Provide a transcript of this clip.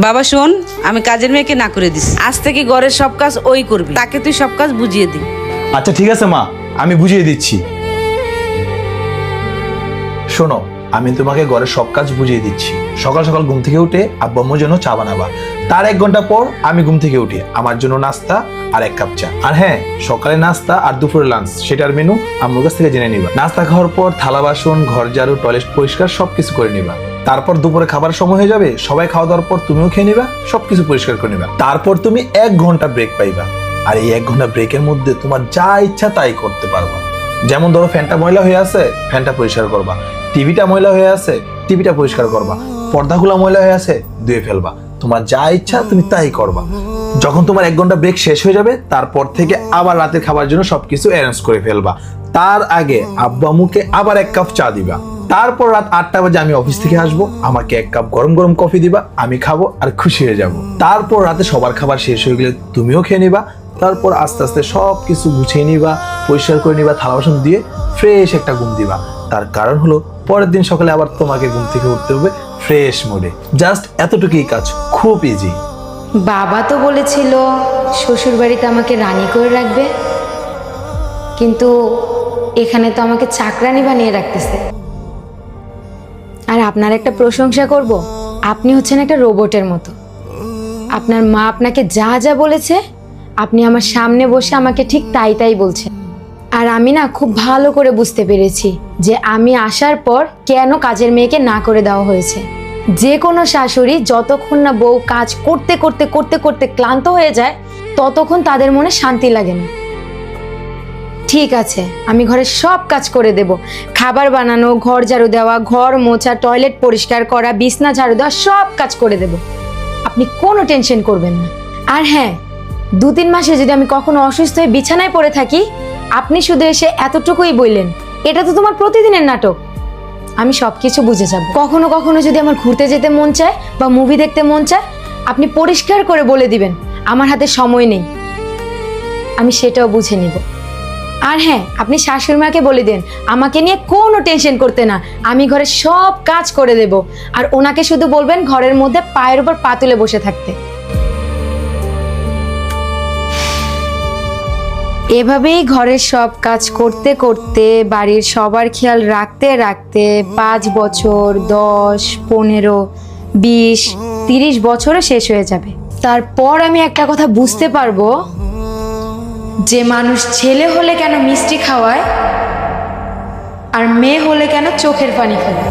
বাবা শোন, আমি কাজের মেয়েকে না করে দিছি। আজ থেকে ঘরের সব কাজ ওই করবি, তাকে তুই সব কাজ বুঝিয়ে দি। আচ্ছা ঠিক আছে মা, আমি বুঝিয়ে দিচ্ছি। শোনো, আমি তোমাকে ঘরের সব কাজ বুঝিয়ে দিচ্ছি। সকাল সকাল ঘুম থেকে উঠে আব্বু আম্মুর জন্য চা বানাবা, তার 1 ঘন্টা পর আমি ঘুম থেকে উঠি আমার জন্য নাস্তা আর 1 কাপ চা। আর হ্যাঁ, সকালে নাস্তা আর দুপুরে লাঞ্চ, সেটার মেনু আম্মুর কাছ থেকে জেনে নিবা। নাস্তা খাওয়ার পর থালা বাসন, ঘর ঝাড়ু, টয়লেট পরিষ্কার সবকিছু করে নিবা। তারপর দুপুরে খাবার সময় হয়ে যাবে, সবাই খাওয়া দাওয়ার পর তুমিও খেয়ে নিবা, সবকিছু পরিষ্কার করে নিবা। তারপর তুমি 1 ঘন্টা ব্রেক পাইবা, আর এই 1 ঘন্টা ব্রেকের মধ্যে তোমার যা ইচ্ছা তাই করতে পারবা। যেমন ধরো ফ্যানটা ময়লা হয়ে আছে, ফ্যানটা পরিষ্কার করবা। টিভিটা ময়লা হয়ে আছে, টিভিটা পরিষ্কার করবা। পর্দাগুলো ময়লা হয়ে আছে, ধুয়ে ফেলবা। তোমার যা ইচ্ছা তুমি তাই করবা। যখন তোমার 1 ঘন্টা ব্রেক শেষ হয়ে যাবে, তারপর থেকে আবার রাতের খাবার জন্য সবকিছু অ্যারেঞ্জ করে ফেলবা। তার আগে আব্বু আম্মুকে আবার 1 কাপ চা দিবা। তারপর রাত 8টা বাজে আমি অফিস থেকে আসবো, আমাকে 1 কাপ গরম গরম কফি দিবা, আমি খাবো আর খুশি হয়ে যাব। তারপর রাতে সবার খাবার শেষ হয়ে গেলে তুমিও খেয়ে নিবা। তারপর আস্তে আস্তে সবকিছু গুছিয়ে নিবা, পরিষ্কার করে নিবা, থালা বাসন দিয়ে ফ্রেশ একটা ঘুম দিবা। তার কারণ হলো পরের দিন সকালে আবার তোমাকে ঘুম থেকে উঠতে হবে ফ্রেশ মুডে। জাস্ট এতটুকুই কাজ, খুব ইজি। বাবা তো বলেছিল শ্বশুর বাড়িতে আমাকে রানী করে রাখবে, কিন্তু এখানে তো আমাকে চাকরানি বানিয়ে রাখতেছে। আর আপনার একটা প্রশংসা করব, আপনি হচ্ছেন একটা রোবটের মতো। আপনার মা আপনাকে যা যা বলেছে, আপনি আমার সামনে বসে আমাকে ঠিক তাই তাই বলছেন। আর আমি না খুব ভালো করে বুঝতে পেরেছি যে আমি আসার পর কেন কাজের মেয়েকে না করে দেওয়া হয়েছে। যে কোনো শাশুড়ি যতক্ষণ না বউ কাজ করতে করতে করতে করতে ক্লান্ত হয়ে যায়, ততক্ষণ তাদের মনে শান্তি লাগে না। ঠিক আছে, আমি ঘরে সব কাজ করে দেব। খাবার বানানো, ঘর ঝাড়ু দেওয়া, ঘর মোছা, টয়লেট পরিষ্কার করা, বিছনা ঝাড়ু দেওয়া, সব কাজ করে দেব। আপনি কোনো টেনশন করবেন না। আর হ্যাঁ, 2-3 মাসে যদি আমি কখনো অসুস্থ হয়ে বিছানায় পড়ে থাকি, আপনি শুধু এসে এতটুকুই বললেন, এটা তো তোমার প্রতিদিনের নাটক, আমি সবকিছু বুঝে যাব। কখনো কখনো যদি আমার ঘুরতে যেতে মন চায় বা মুভি দেখতে মন চায়, আপনি পরিষ্কার করে বলে দিবেন আমার হাতে সময় নেই, আমি সেটাও বুঝে নিব। আর হ্যাঁ, আপনি শাশুড়ি মাকে বলে দেন আমাকে নিয়ে কোনো টেনশন করতে না, আমি ঘরে সব কাজ করে দেব। আর ওনাকে শুধু বলবেন ঘরের মধ্যে পায়ের উপর পা তুলে বসে থাকতে। এভাবেই ঘরের সব কাজ করতে করতে, বাড়ির সবার খেয়াল রাখতে রাখতে 5 বছর, 10, 15, 20, 30 বছরও শেষ হয়ে যাবে। তারপর আমি একটা কথা বুঝতে পারবো, যে মানুষ ছেলে হলে কেন মিষ্টি খাওয়ায় আর মেয়ে হলে কেন চোখের পানি ফেলে।